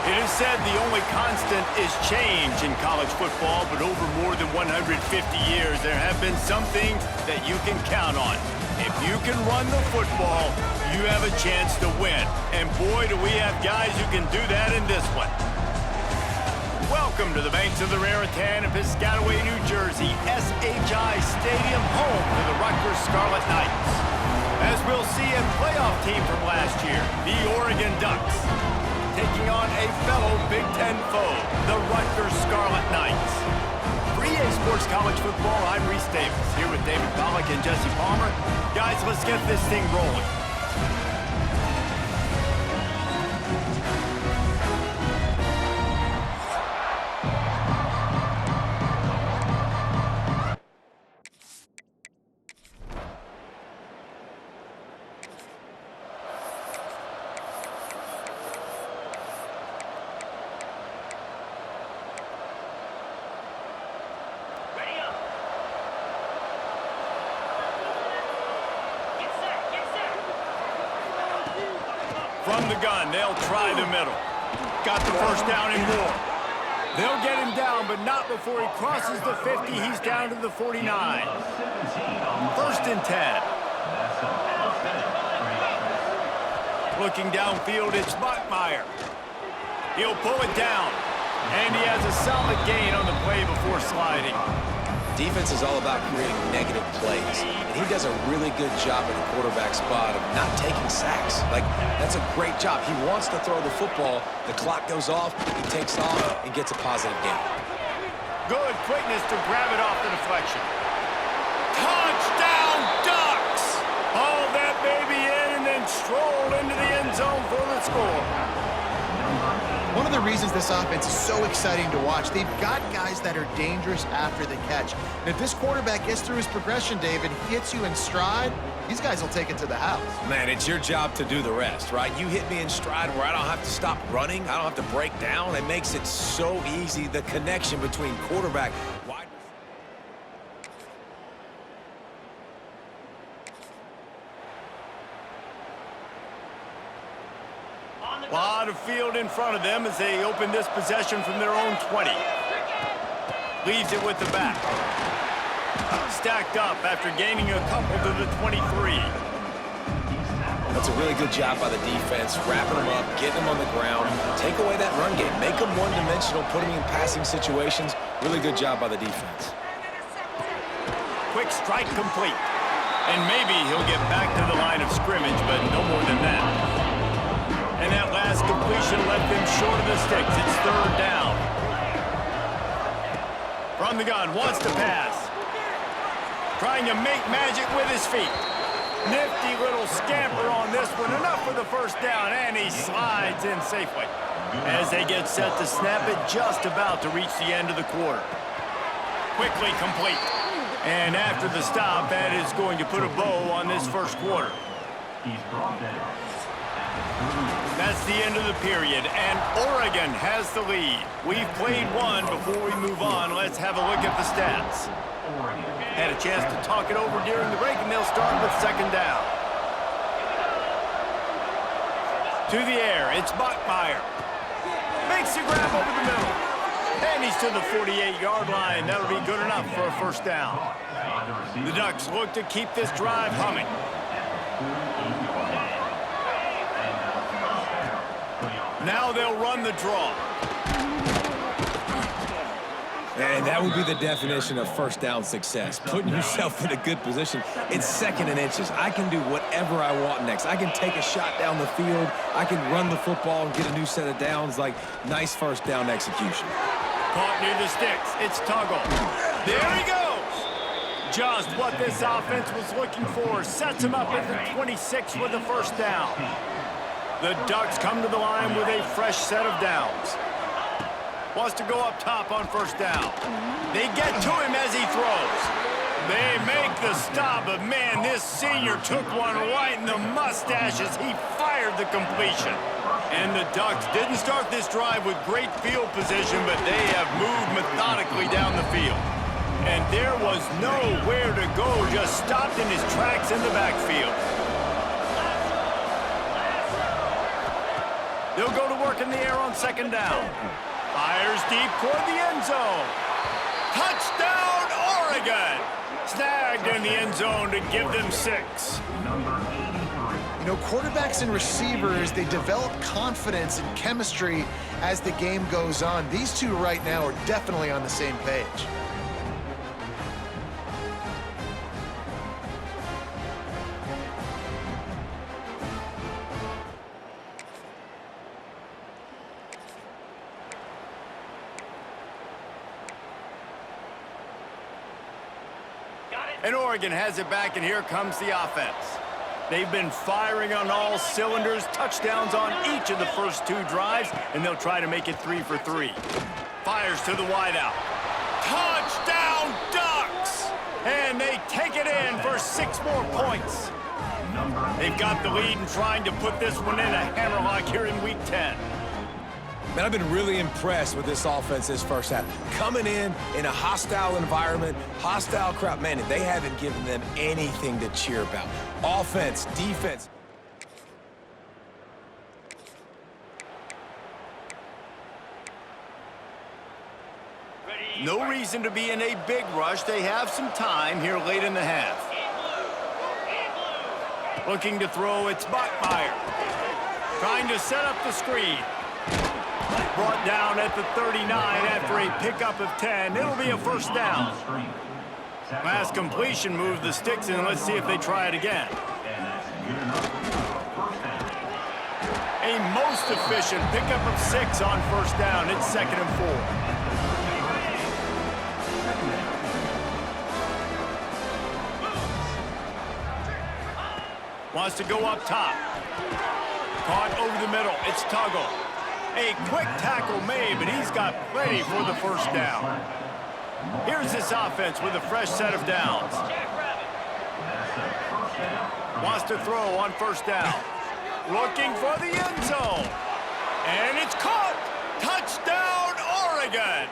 It is said the only constant is change in college football, but over more than 150 years, there have been some things that you can count on. If you can run the football, you have a chance to win. And boy, do we have guys who can do that in this one. Welcome to the banks of the Raritan in Piscataway, New Jersey, SHI Stadium, home to the Rutgers Scarlet Knights. As we'll see, a playoff team from last year, the Oregon Ducks, taking on a fellow Big Ten foe, the Rutgers Scarlet Knights. For EA Sports College Football, I'm Reese Davis, here with David Pollack and Jesse Palmer. Guys, let's get this thing rolling. From the gun, they'll try the middle. Got the first down and more. They'll get him down, but not before he crosses the 50. He's down to the 49. First and 10. Looking downfield, it's Bachmeier. He'll pull it down, and he has a solid gain on the play before sliding. Defense is all about creating negative plays, and he does a really good job at the quarterback spot of not taking sacks. That's a great job. He wants to throw the football. The clock goes off, he takes off, and gets a positive gain. Good quickness to grab it off the deflection. Touchdown, Ducks! Haul that baby in and then stroll into the end zone for the score. One of the reasons this offense is so exciting to watch, they've got guys that are dangerous after the catch. And if this quarterback gets through his progression, David, hits you in stride, these guys will take it to the house. Man, it's your job to do the rest, right? You hit me in stride where I don't have to stop running. I don't have to break down. It makes it so easy, the connection between quarterback, wide. A lot of field in front of them as they open this possession from their own 20. Leaves it with the back. Stacked up after gaining a couple to the 23. That's a really good job by the defense, wrapping them up, getting them on the ground, take away that run game, make them one-dimensional, put them in passing situations. Really good job by the defense. Quick strike complete. And maybe he'll get back to the line of scrimmage, but no more than that. And that last completion left them short of the sticks. It's third down. From the gun, wants to pass. Trying to make magic with his feet. Nifty little scamper on this one. Enough for the first down, and he slides in safely. As they get set to snap it, just about to reach the end of the quarter. Quickly complete. And after the stop, that is going to put a bow on this first quarter. That's the end of the period, and Oregon has the lead. We've played one. Before we move on, let's have a look at the stats. Had a chance to talk it over during the break, and they'll start with second down. To the air, it's Bachmeier. Makes the grab over the middle. And he's to the 48-yard line. That'll be good enough for a first down. The Ducks look to keep this drive humming. Now they'll run the draw. And that would be the definition of first down success, putting yourself in a good position. It's second and inches. I can do whatever I want next. I can take a shot down the field. I can run the football and get a new set of downs. Nice first down execution. Caught near the sticks. It's Tuggle. There he goes. Just what this offense was looking for. Sets him up at the 26 with the first down. The Ducks come to the line with a fresh set of downs. Wants to go up top on first down. They get to him as he throws. They make the stop, but man, this senior took one right in the mustache as he fired the completion. And the Ducks didn't start this drive with great field position, but they have moved methodically down the field. And there was nowhere to go, just stopped in his tracks in the backfield. They'll go to work mark in the air on second down. Fires deep toward the end zone. Touchdown, Oregon! Snagged in the end zone to give them 6. You know, quarterbacks and receivers, they develop confidence and chemistry as the game goes on. These two right now are definitely on the same page. And Oregon has it back, and here comes the offense. They've been firing on all cylinders, touchdowns on each of the first 2 drives, and they'll try to make it 3 for 3. Fires to the wideout. Touchdown, Ducks! And they take it in for 6 more points. They've got the lead and trying to put this one in a hammerlock here in Week 10. Man, I've been really impressed with this offense this first half. Coming in a hostile environment, hostile crowd, man, they haven't given them anything to cheer about. Offense, defense. No reason to be in a big rush. They have some time here late in the half. Looking to throw, it's Bachmeier. Trying to set up the screen. Brought down at the 39 after a pickup of 10. It'll be a first down. Last completion moved the sticks in. Let's see if they try it again. A most efficient pickup of 6 on first down. It's 2nd and 4. Wants to go up top. Caught over the middle. It's Tuggle. A quick tackle made, but he's got plenty for the first down. Here's this offense with a fresh set of downs. Wants to throw on first down. Looking for the end zone. And it's caught. Touchdown, Oregon.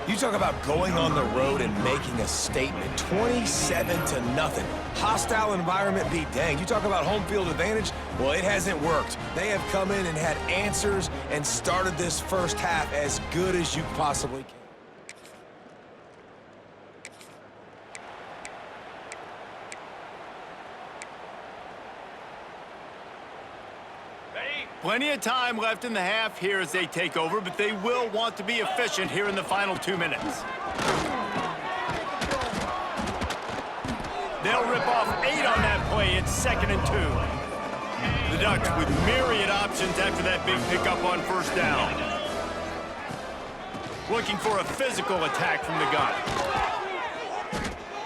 You talk about going on the road and making a statement. 27-0. Hostile environment be danged. You talk about home field advantage. Well, it hasn't worked. They have come in and had answers and started this first half as good as you possibly can. Plenty of time left in the half here as they take over, but they will want to be efficient here in the final 2 minutes. They'll rip off 8 on that play. It's 2nd and 2. The Ducks with myriad options after that big pickup on first down. Looking for a physical attack from the gun.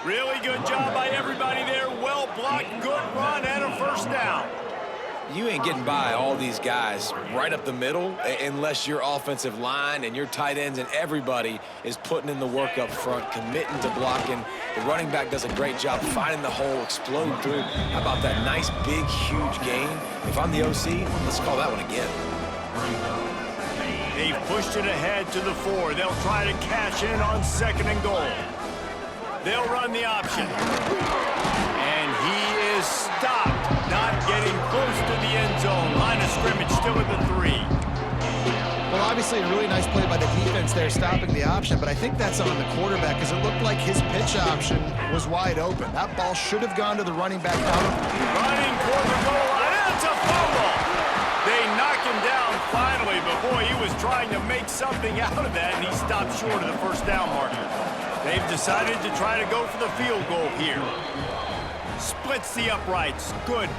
Really good job by everybody there. Well blocked, good run, and a first down. You ain't getting by all these guys right up the middle unless your offensive line and your tight ends and everybody is putting in the work up front, committing to blocking. The running back does a great job finding the hole, exploding through. How about that nice, big, huge gain? If I'm the OC, let's call that one again. They've pushed it ahead to the 4. They'll try to cash in on 2nd and goal. They'll run the option. And he is stopped. Not getting close to the end zone. Line of scrimmage still at the 3. Well, obviously a really nice play by the defense there, stopping the option, but I think that's on the quarterback because it looked like his pitch option was wide open. That ball should have gone to the running back out. Running toward the goal line. It's a fumble. They knock him down finally, but boy, he was trying to make something out of that, and he stopped short of the first down marker. They've decided to try to go for the field goal here. Splits the uprights. Good.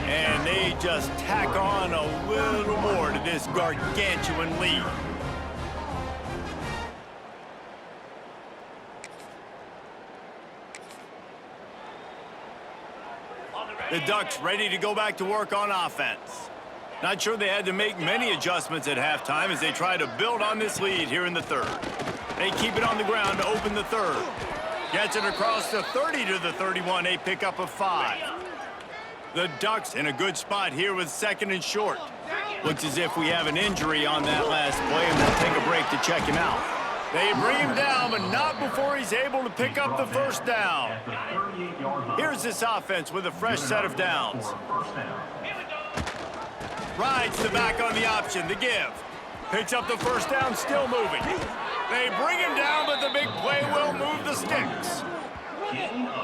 And they just tack on a little more to this gargantuan lead. The Ducks ready to go back to work on offense. Not sure they had to make many adjustments at halftime as they try to build on this lead here in the 3rd. They keep it on the ground to open the 3rd. Gets it across the 30 to the 31, a pickup of 5. The Ducks in a good spot here with 2nd and short. Looks as if we have an injury on that last play, and they'll take a break to check him out. They bring him down, but not before he's able to pick up the first down. Here's this offense with a fresh set of downs. Rides the back on the option, the give. Picks up the first down, still moving. They bring him down, but the big play will move the sticks.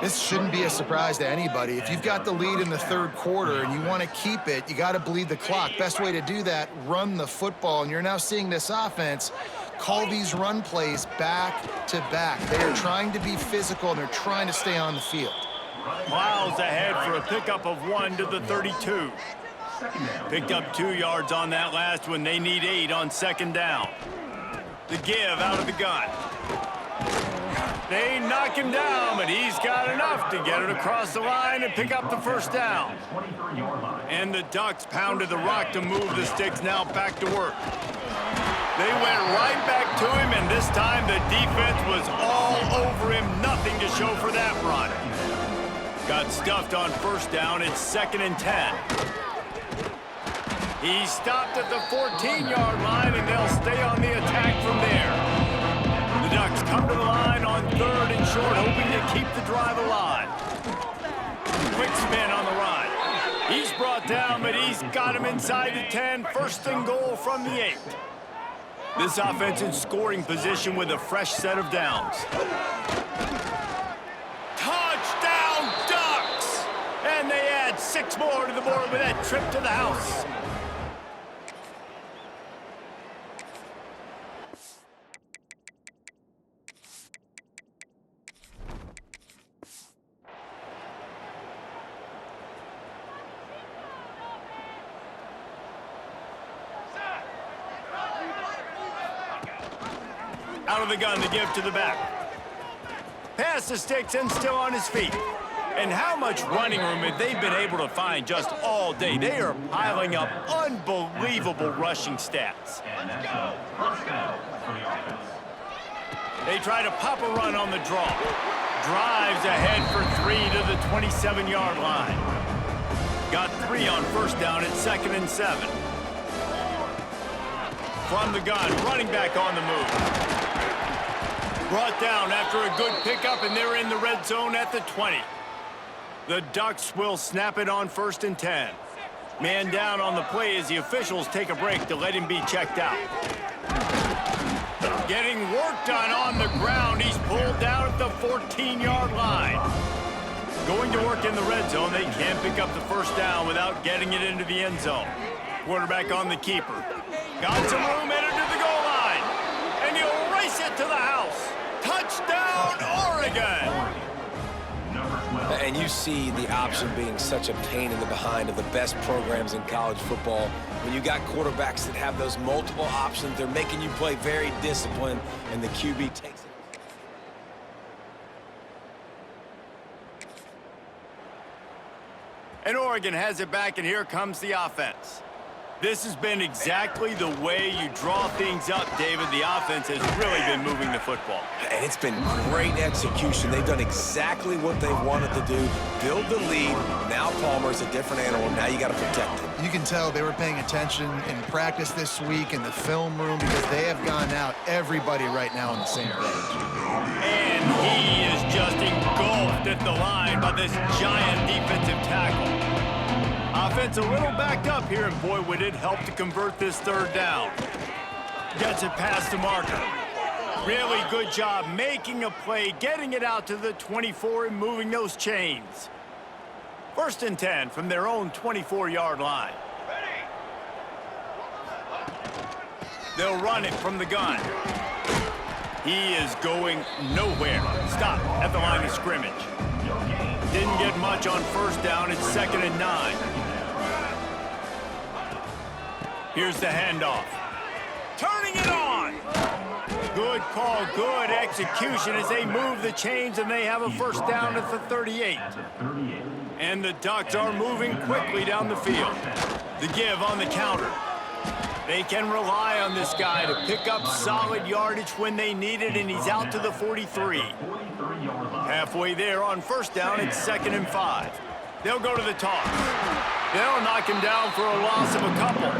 This shouldn't be a surprise to anybody. If you've got the lead in the third quarter and you want to keep it, you got to bleed the clock. Best way to do that, run the football. And you're now seeing this offense call these run plays back to back. They are trying to be physical, and they're trying to stay on the field. Miles ahead for a pickup of 1 to the 32. Picked up 2 yards on that last one. They need 8 on second down. The give out of the gun. They knock him down, but he's got enough to get it across the line and pick up the first down. And the Ducks pounded the rock to move the sticks, now back to work. They went right back to him, and this time the defense was all over him. Nothing to show for that run. Got stuffed on first down. It's 2nd and 10. He stopped at the 14-yard line, and they'll stay on the attack from there. The Ducks come to the line on 3rd and short, hoping to keep the drive alive. Quick spin on the run. He's brought down, but he's got him inside the 10. 1st and goal from the 8. This offense in scoring position with a fresh set of downs. Touchdown, Ducks! And they add 6 more to the board with that trip to the house. Out of the gun, the give to the back. Pass the sticks and still on his feet. And how much running room have they been able to find just all day? They are piling up unbelievable rushing stats. They try to pop a run on the draw. Drives ahead for 3 to the 27-yard line. Got 3 on first down at 2nd and 7. From the gun, running back on the move. Brought down after a good pickup, and they're in the red zone at the 20. The Ducks will snap it on 1st and 10. Man down on the play as the officials take a break to let him be checked out. Getting work done on the ground. He's pulled down at the 14-yard line. Going to work in the red zone, they can't pick up the first down without getting it into the end zone. Quarterback on the keeper. Got some room, headed to the goal line. And he'll race it to the house. Touchdown, Oregon! And you see the option being such a pain in the behind of the best programs in college football. When you got quarterbacks that have those multiple options, they're making you play very disciplined, and the QB takes it. And Oregon has it back, and here comes the offense. This has been exactly the way you draw things up, David. The offense has really been moving the football. And it's been great execution. They've done exactly what they've wanted to do. Build the lead. Now Palmer's a different animal. Now you got to protect him. You can tell they were paying attention in practice this week in the film room because they have gone out, everybody right now on the same page. And he is just engulfed at the line by this giant defensive tackle. Offense a little backed up here, and boy, would it help to convert this 3rd down. Gets it past the marker. Really good job making a play, getting it out to the 24 and moving those chains. 1st and 10 from their own 24-yard line. They'll run it from the gun. He is going nowhere. Stop at the line of scrimmage. Didn't get much on first down. It's 2nd and 9. Here's the handoff. Turning it on. Good call, good execution as they move the chains, and they have a first down at the 38. And the Ducks are moving quickly down the field. The give on the counter. They can rely on this guy to pick up solid yardage when they need it, and he's out to the 43. Halfway there on first down, it's 2nd and 5. They'll go to the toss. They'll knock him down for a loss of a couple.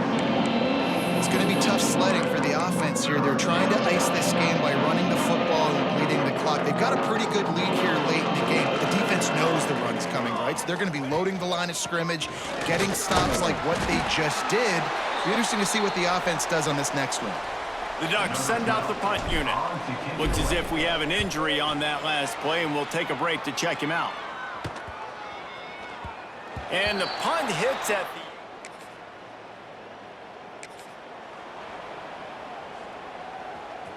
It's going to be tough sledding for the offense here. They're trying to ice this game by running the football and bleeding the clock. They've got a pretty good lead here late in the game, but the defense defense knows the run's coming, right? So they're going to be loading the line of scrimmage, getting stops like what they just did. It'll be interesting to see what the offense does on this next one. The Ducks send out the punt unit. Looks as if we have an injury on that last play, and we'll take a break to check him out. And the punt hits at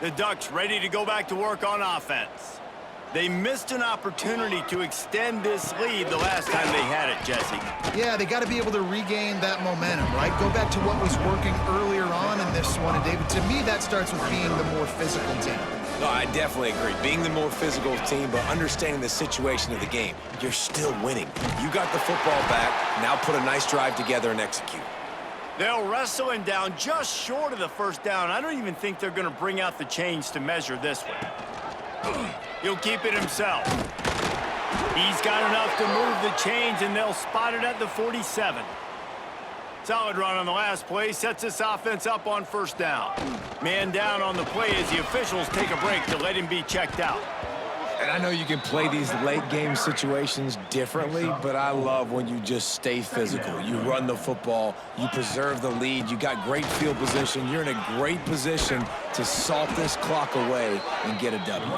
the Ducks ready to go back to work on offense. They missed an opportunity to extend this lead the last time they had it, Jesse. Yeah, they got to be able to regain that momentum, right? Go back to what was working earlier on in this one. And, David, to me, that starts with being the more physical team. No, I definitely agree. Being the more physical team, but understanding the situation of the game. You're still winning. You got the football back. Now put a nice drive together and execute. They'll wrestle him down just short of the first down. I don't even think they're going to bring out the chains to measure this one. He'll keep it himself. He's got enough to move the chains, and they'll spot it at the 47. Solid run on the last play. Sets this offense up on first down. Man down on the play as the officials take a break to let him be checked out. And I know you can play these late-game situations differently, but I love when you just stay physical. You run the football, you preserve the lead, you got great field position. You're in a great position to salt this clock away and get a W.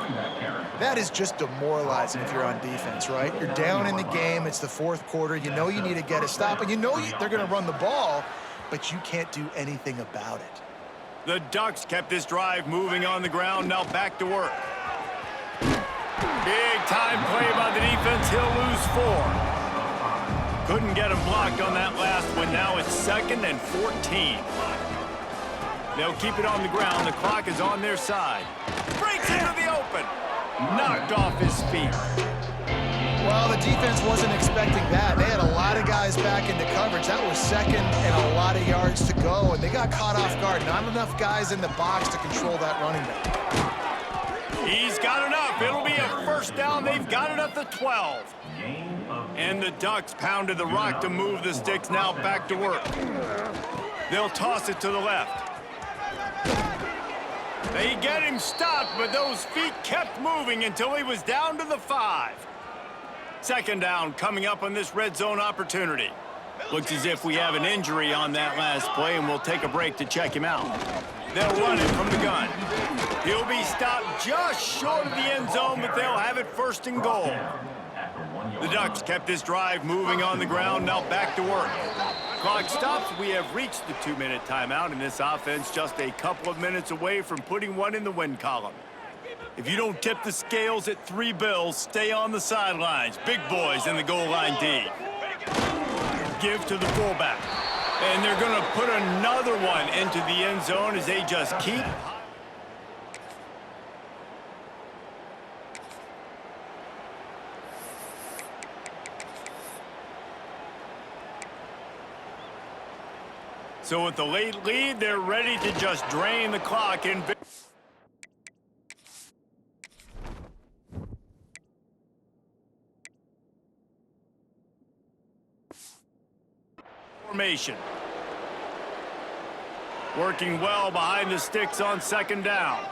That is just demoralizing if you're on defense, right? You're down in the game. It's the fourth quarter. You know you need to get a stop, and you know they're going to run the ball, but you can't do anything about it. The Ducks kept this drive moving on the ground. Now back to work. Big time play by the defense. He'll lose 4. Couldn't get him blocked on that last one. Now it's 2nd and 14. They'll keep it on the ground. The clock is on their side. Breaks into the open. Knocked off his feet. Well, the defense wasn't expecting that. They had a lot of guys back into coverage. That was 2nd and a lot of yards to go, and they got caught off guard. Not enough guys in the box to control that running back. He's got enough. It'll be a first down. They've got it at the 12. And the Ducks pounded the rock to move the sticks. Now back to work. They'll toss it to the left. They get him stopped, but those feet kept moving until he was down to the 5. 2nd down coming up on this red zone opportunity. Looks as if we have an injury on that last play, and we'll take a break to check him out. They'll run it from the gun. He'll be stopped just short of the end zone, but they'll have it 1st and goal. The Ducks kept this drive moving on the ground. Now back to work. Clock stops. We have reached the 2-minute timeout, and this offense just a couple of minutes away from putting one in the win column. If you don't tip the scales at 3 bills, stay on the sidelines. Big boys in the goal line D. Give to the fullback. And they're going to put another one into the end zone as they just keep. So with the late lead, they're ready to just drain the clock in. Formation. Working well behind the sticks on 2nd down.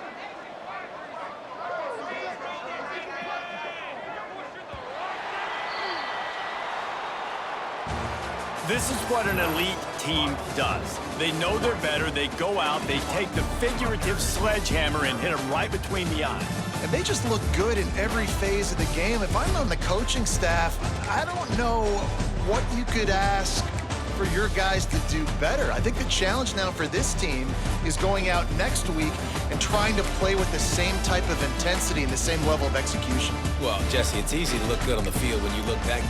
This is what an elite team does. They know they're better. They go out. They take the figurative sledgehammer and hit them right between the eyes. And they just look good in every phase of the game. If I'm on the coaching staff, I don't know what you could ask for your guys to do better. I think the challenge now for this team is going out next week and trying to play with the same type of intensity and the same level of execution. Well, Jesse, it's easy to look good on the field when you look that